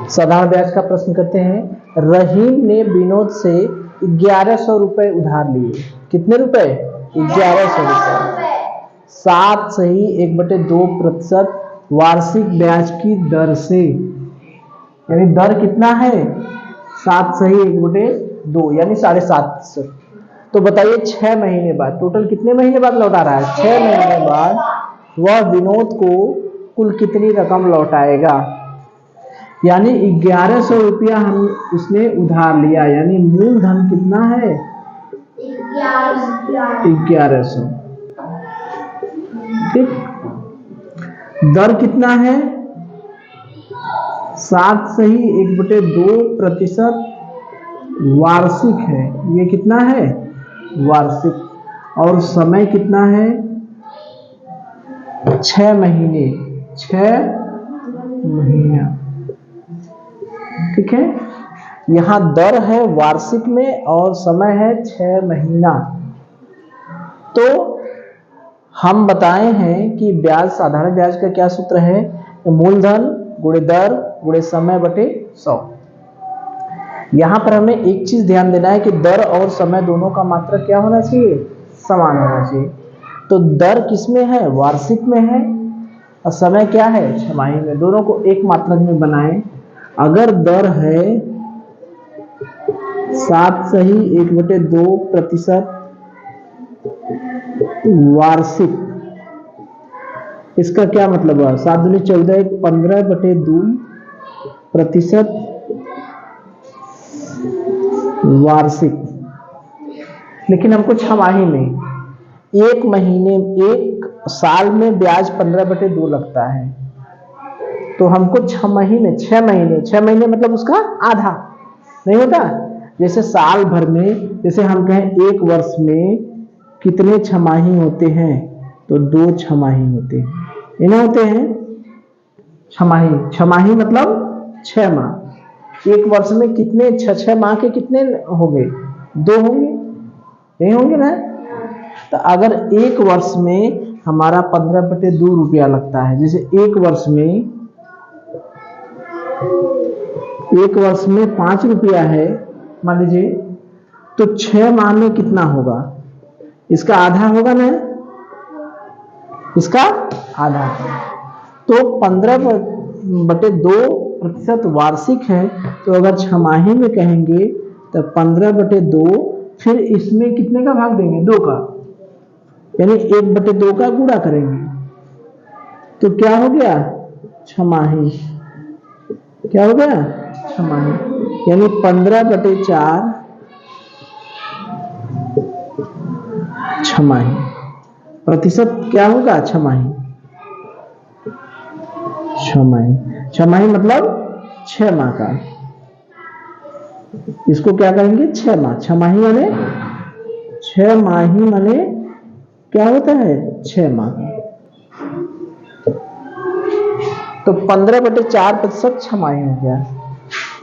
साधारण ब्याज का प्रश्न करते हैं। रहीम ने विनोद से 1100 रुपए उधार लिए। कितने रुपए? 1100 रुपए। 7 सही 1/2% वार्षिक ब्याज की दर से, यानी दर कितना है? 7 सही 1/2 यानी 7.5%। तो बताइए 6 महीने बाद, टोटल कितने महीने बाद लौटा रहा है? 6 महीने बाद वह विनोद को कुल कितनी रकम लौटाएगा? यानी 1100 रुपया हम उसने उधार लिया, यानी मूलधन कितना है? 1100। ठीक। दर कितना है? 7 सही 1/2% वार्षिक है। ये कितना है? वार्षिक। और समय कितना है? 6 महीने। 6 महीना। ठीक है। यहां दर है वार्षिक में और समय है 6 महीना। तो हम बताए हैं कि ब्याज, साधारण ब्याज का क्या सूत्र है? मूलधन गुणे दर गुणे समय बटे 100। यहां पर हमें एक चीज ध्यान देना है कि दर और समय दोनों का मात्रा क्या होना चाहिए? समान होना चाहिए। तो दर किसमें है? वार्षिक में है। और समय क्या है? छमाही में। दोनों को एक मात्रक में बनाएं। अगर दर है 7 सही 1/2% वार्षिक, इसका क्या मतलब है? 7 दूनी 14 15/2% वार्षिक। लेकिन हमको छमाही में, एक महीने, एक साल में ब्याज 15/2 लगता है। तो हमको 6 महीने, 6 महीने, 6 महीने मतलब उसका आधा नहीं होता। जैसे साल भर में, जैसे हम कहें एक वर्ष में कितने छमाही होते हैं? तो 2 छमाही होते हैं। इन्हें होते हैं छमाही। छमाही मतलब 6 माह। एक वर्ष में कितने? 6 माह के कितने होंगे? 2 होंगे, नहीं होंगे ना? तो अगर एक वर्ष में हमारा 15/2 रुपया लगता है, जैसे एक वर्ष में 5 रुपया है मान लीजिए, तो 6 माह में कितना होगा? इसका आधा होगा ना? इसका आधा। तो 15/2% वार्षिक है। तो अगर छमाही में कहेंगे तो 15/2, फिर इसमें कितने का भाग देंगे? 2 का, यानी 1/2 का गुणा करेंगे। तो क्या हो गया? छमाही। क्या हो गया? छमाही। यानी 15/4 छमाही। प्रतिशत क्या होगा? छमाही। छमाही, छमाही मतलब 6 माह का। इसको क्या कहेंगे? 6 माह। छमाही माने 6 माही माने क्या होता है? 6 माह। तो 15/4% छमाही हो गया।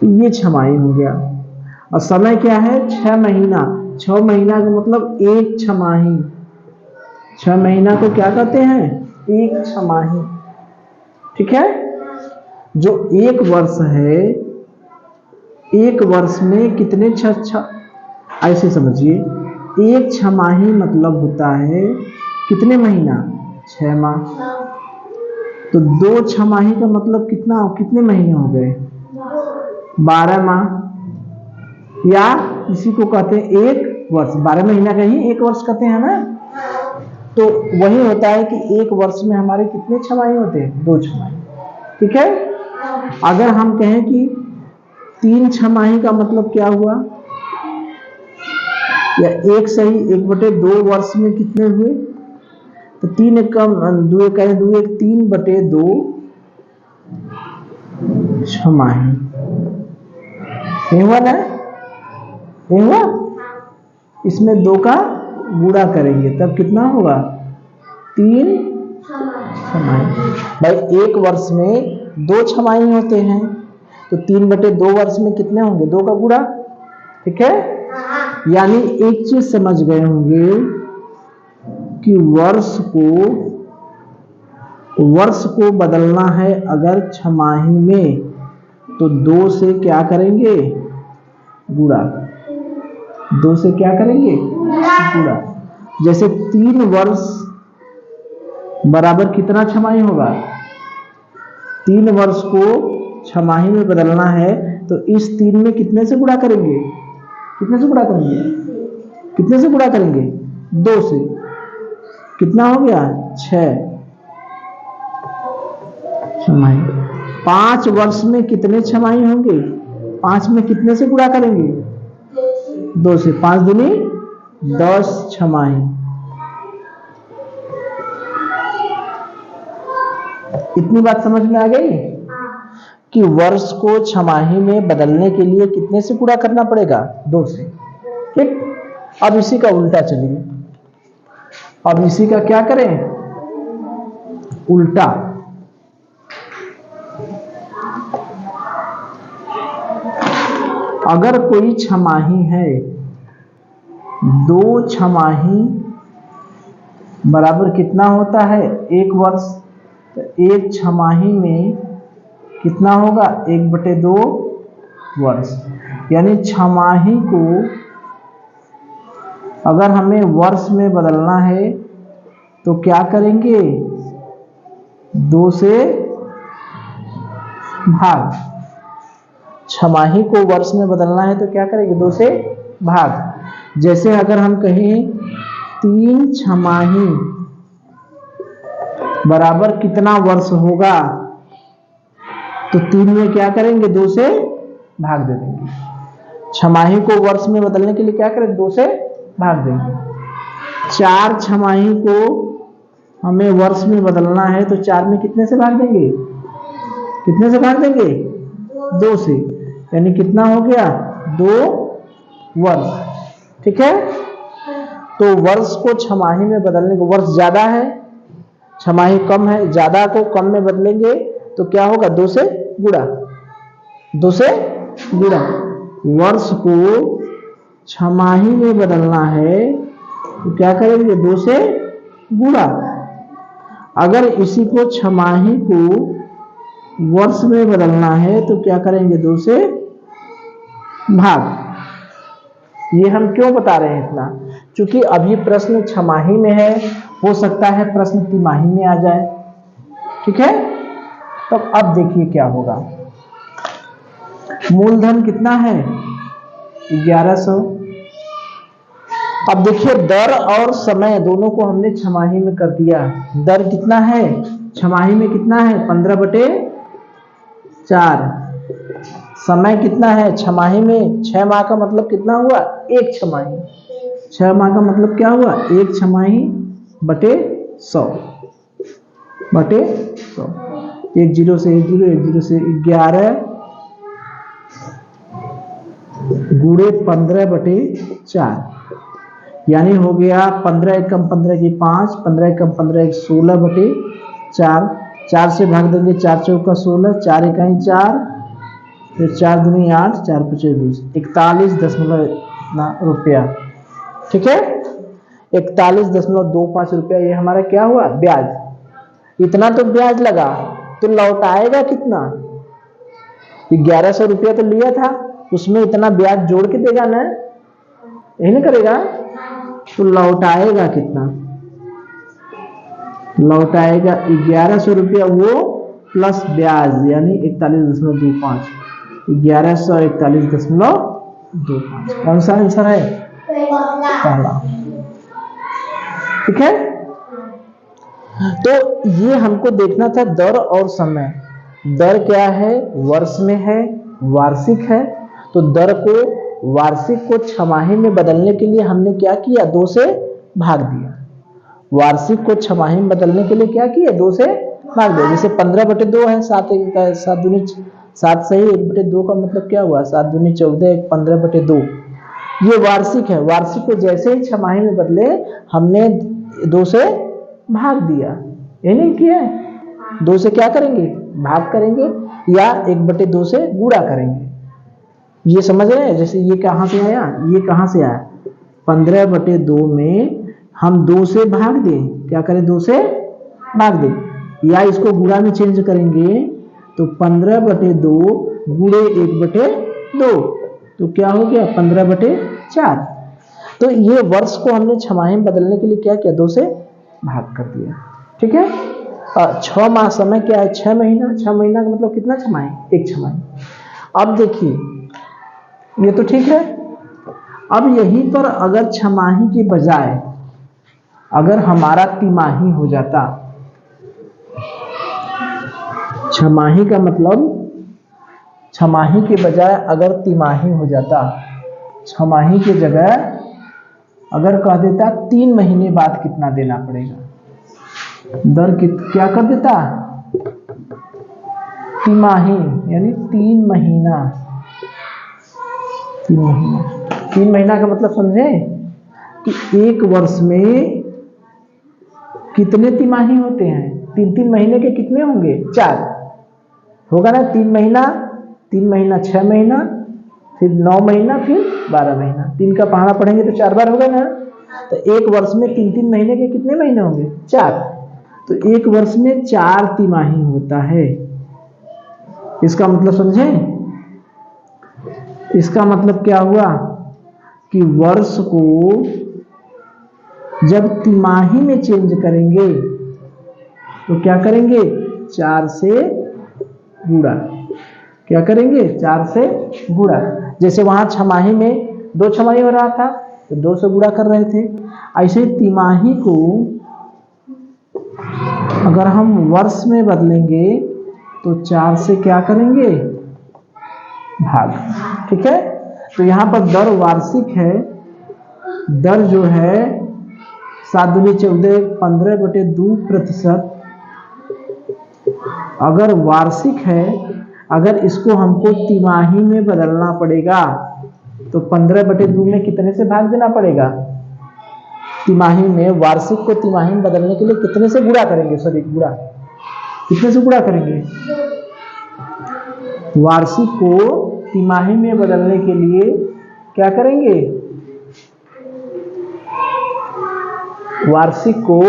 ये छमाही हो गया। और समय क्या है? 6 महीना। 6 महीना का मतलब एक छमाही। 6 महीना को क्या कहते हैं? एक छमाही। ठीक है। जो एक वर्ष है, एक वर्ष में कितने ऐसे समझिए, एक छमाही मतलब होता है कितने महीना? 6 माह। तो 2 छमाही का मतलब कितना, कितने महीने हो गए? 12 माह। या इसी को कहते हैं एक वर्ष। 12 महीना का ही एक वर्ष कहते हैं ना। तो वही होता है कि एक वर्ष में हमारे कितने छमाही होते हैं? 2 छमाही। ठीक है। अगर हम कहें कि 3 छमाही का मतलब क्या हुआ? या एक सही 1/2 वर्ष में कितने हुए? तो 3 एक कम 2 एक 3/2 छमाही। नहीं हुआ ना? नहीं हुआ? इसमें 2 का गुणा करेंगे तब कितना होगा? 3 छमाही। भाई एक वर्ष में 2 छमाही होते हैं, तो 3/2 वर्ष में कितने होंगे? 2 का गुणा। ठीक है। यानी एक चीज समझ गए होंगे कि वर्ष को बदलना है अगर छमाही में, तो 2 से क्या करेंगे, गुणा। 2 से क्या करेंगे, गुणा। जैसे 3 वर्ष बराबर कितना छमाही होगा, 3 वर्ष को छमाही में बदलना है तो इस 3 में कितने से गुणा करेंगे, कितने से गुणा करेंगे, कितने से गुणा करेंगे, 2 से। कितना हो गया, 6 छमाही। 5 वर्ष में कितने छमाही होंगे, 5 में कितने से गुणा करेंगे, 2 से। 5 दूनी 10 छमाही। इतनी बात समझ में आ गई कि वर्ष को छमाही में बदलने के लिए कितने से गुणा करना पड़ेगा, 2 से। ठीक। अब इसी का उल्टा चलिए, अब इसी का क्या करें, उल्टा। अगर कोई छमाही है, 2 छमाही बराबर कितना होता है, 1 वर्ष। तो 1 छमाही में कितना होगा, 1/2 वर्ष। यानी छमाही को अगर हमें वर्ष में बदलना है तो क्या करेंगे, 2 से भाग। छमाही को वर्ष में बदलना है तो क्या करेंगे, 2 से भाग। जैसे अगर हम कहें 3 छमाही बराबर कितना वर्ष होगा, तो 3 में क्या करेंगे, 2 से भाग दे देंगे। छमाही को वर्ष में बदलने के लिए क्या करें, 2 से भाग देंगे। 4 छमाही को हमें वर्ष में बदलना है तो 4 में कितने से भाग देंगे, कितने से भाग देंगे, 2 से। यानी कितना हो गया, 2 वर्ष। ठीक है। तो वर्ष को छमाही में बदलने को, वर्ष ज्यादा है, छमाही कम है, ज्यादा को कम में बदलेंगे तो क्या होगा, 2 से गुणा, 2 से गुणा। वर्ष को छमाही में बदलना है तो क्या करेंगे, 2 से गुणा। अगर इसी को छमाही को वर्ष में बदलना है तो क्या करेंगे, 2 से भाग। ये हम क्यों बता रहे हैं इतना, क्योंकि अभी प्रश्न छमाही में है, हो सकता है प्रश्न तिमाही में आ जाए। ठीक है। तो अब देखिए क्या होगा, मूलधन कितना है, 1100। अब देखिए दर और समय दोनों को हमने छमाही में कर दिया। दर कितना है छमाही में, कितना है, 15/4। समय कितना है छमाही में, 6 माह का मतलब कितना हुआ, 1 छमाही। 6 माह का मतलब क्या हुआ, 1 छमाही बटे 100 बटे 100। 1 0 से 1 0, 1 0 से 11 गुणे 15/4। यानी हो गया 15 एकम 15 की 5, 15 एकम 15 की 16/4। 4 से भाग देंगे, 4 चौका 16, 4 इकाई 4, फिर 4 दूनी 8, 4 पचे 20, 41 रुपया। ठीक है। 41.25 रुपया ये हमारा क्या हुआ, ब्याज। इतना तो ब्याज लगा, तो लौटाएगा कितना, 1100 रुपया तो लिया था, उसमें इतना ब्याज जोड़ के देगा ना, यही ना करेगा। तो लौटाएगा कितना, लौटाएगा 1100 रुपया वो प्लस ब्याज, यानी 41.25। 1100 41.25। कौन सा आंसर है, पहला। ठीक है। तो ये हमको देखना था दर और समय। दर क्या है, वर्ष में है, वार्षिक है। तो दर को, वार्षिक को छमाही में बदलने के लिए हमने क्या किया, 2 से भाग दिया। वार्षिक को छमाही में बदलने के लिए क्या किया, 2 से भाग दिया। जैसे 15/2 है, 7 दूनी 7 सही, 1/2 का मतलब क्या हुआ, 7 दूनी 14, 15/2। ये वार्षिक है। वार्षिक को जैसे ही छमाही में बदले हमने 2 से भाग दिया, ये नहीं किया है। 2 से क्या करेंगे, भाग करेंगे, या 1/2 से गुणा करेंगे। ये समझ रहे हैं। जैसे ये कहां से आया, ये कहां से आया, 15/2 में हम 2 से भाग दें, क्या करें, 2 से भाग दें, या इसको गुणा में चेंज करेंगे तो 15/2 गुणे 1/2, तो क्या हो गया 15/4। तो ये वर्ष को हमने छमाही में बदलने के लिए क्या किया, 2 से भाग कर दिया। ठीक है, 6 माह समय क्या है, 6 महीना। 6 महीना का मतलब कितना छमाही, 1 छमाही। अब देखिए ये तो ठीक है। अब यहीं पर अगर छमाही की बजाय अगर हमारा तिमाही हो जाता, छमाही का मतलब छमाही के बजाय अगर तिमाही हो जाता, छमाही की जगह अगर कह देता 3 महीने बाद कितना देना पड़ेगा, दर क्या कर देता, तिमाही यानी 3 महीना। 3 महीना, 3 महीना का मतलब समझे कि एक वर्ष में कितने तिमाही होते हैं, 3-3 महीने के कितने होंगे, 4 होगा ना। 3 महीना, 3 महीना 6 महीना, फिर 9 महीना, फिर 12 महीना। 3 का पहाड़ा पढ़ेंगे तो 4 बार होगा ना। तो एक वर्ष में 3-3 महीने के कितने महीने होंगे, 4। तो एक वर्ष में 4 तिमाही होता है। इसका मतलब समझे, इसका मतलब क्या हुआ कि वर्ष को जब तिमाही में चेंज करेंगे तो क्या करेंगे, 4 से गुणा। क्या करेंगे, 4 से गुणा। जैसे वहां छमाही में 2 छमाही हो रहा था तो 2 से गुणा कर रहे थे, ऐसे तिमाही को अगर हम वर्ष में बदलेंगे तो 4 से क्या करेंगे, भाग। ठीक है, तो यहां पर दर वार्षिक है। दर जो है 7 दूनी 14, 15/2%। अगर वार्षिक है, अगर इसको हमको तिमाही में बदलना पड़ेगा तो 15/2 में कितने से भाग देना पड़ेगा, तिमाही में। वार्षिक को तिमाही में बदलने के लिए कितने से गुणा करेंगे, सॉरी गुणा, कितने से गुणा करेंगे, वार्षिक को तिमाही में बदलने के लिए क्या करेंगे, वार्षिक को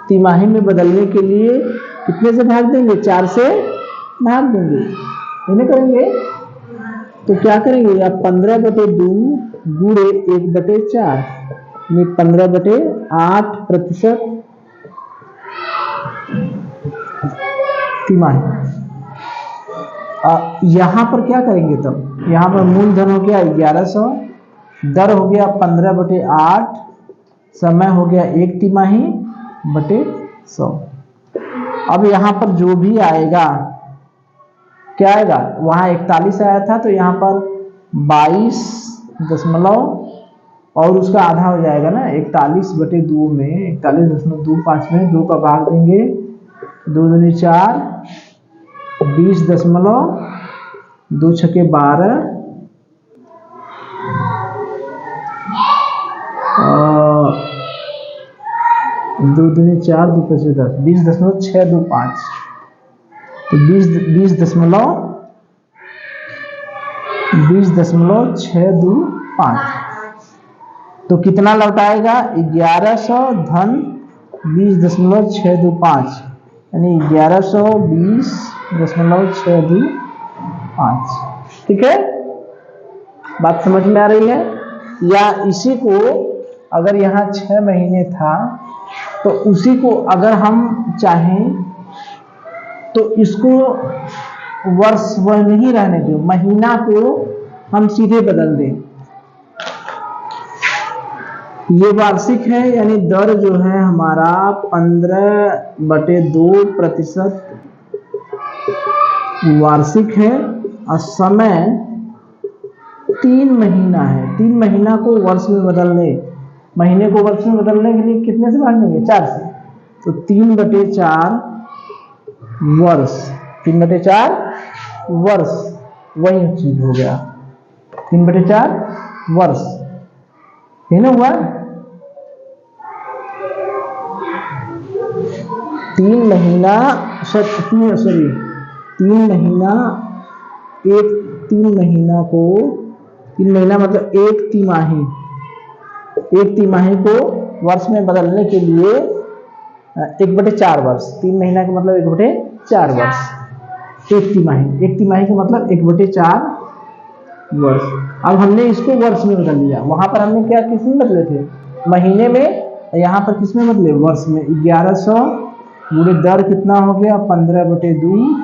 तिमाही में बदलने के लिए कितने से भाग देंगे, 4 से भाग देंगे, नहीं करेंगे। तो क्या करेंगे, आप 15/2 गुणे 1/4 में 15/8% तिमाही। यहां पर क्या करेंगे, तब यहां पर मूलधन हो गया 1100, दर हो गया 15/8, समय हो गया 1 तिमाही बटे 100। अब यहां पर जो भी आएगा क्या आएगा, वहां 41 आया था तो यहां पर 22 दशमलव और उसका आधा हो जाएगा ना, 41/2 में 41.25 में 2 का भाग देंगे, 2 दूनी 4, 20.2 छके 12, 2 दूनी 4, 2 पचे 10, 20.625। तो 20.625। तो कितना लौटाएगा, 1100 धन 20.625 यानी 1120.625। ठीक है, बात समझ में आ रही है। या इसी को अगर यहाँ 6 महीने था तो उसी को अगर हम चाहें तो इसको वर्ष वह नहीं रहने दें, महीना को हम सीधे बदल दें। ये वार्षिक है यानी दर जो है हमारा 15/2% वार्षिक है और समय 3 महीना है। 3 महीना को वर्ष में बदलने, महीने को वर्ष में बदलने के लिए कितने से भाग देंगे, 4 से। तो 3/4 वर्ष, 3/4 वर्ष, वही चीज हो गया 3/4 वर्ष, है ना हुआ। 3 महीना, सॉरी 3 महीना, 3 महीना को, 3 महीना मतलब 1 तिमाही, 1 तिमाही को वर्ष में बदलने के लिए 1/4 वर्ष, 3 महीना का मतलब 1/4 वर्ष। एक तिमाही, एक तिमाही का मतलब 1/4 वर्ष। अब हमने इसको वर्ष में बदल दिया, वहां पर हमने क्या किस में बदले थे, महीने में, यहाँ पर किस में बदले, वर्ष में। 1100 गुणे दर कितना हो गया 15/2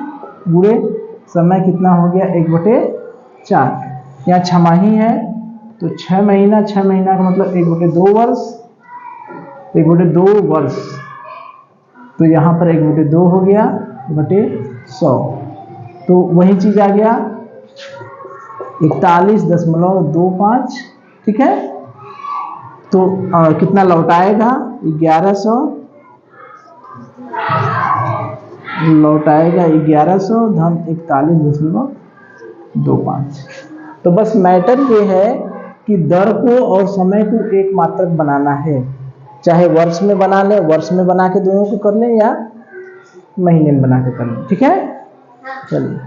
गुणे समय कितना हो गया 1/4। यहाँ छमाही है तो 6 महीना, 6 महीना का मतलब 1/2 वर्ष, 1/2 वर्ष, तो यहाँ पर 1/2 हो गया बटे 100, तो वही चीज आ गया 41.25। ठीक है, तो कितना लौटाएगा 1100, लौटाएगा 1100 धन 41.25। तो बस मैटर ये है कि दर को और समय को एक मात्रक बनाना है, चाहे वर्ष में बना ले, वर्ष में बना के दोनों को कर ले, या महीने में बना के कर ले। ठीक है, चलिए।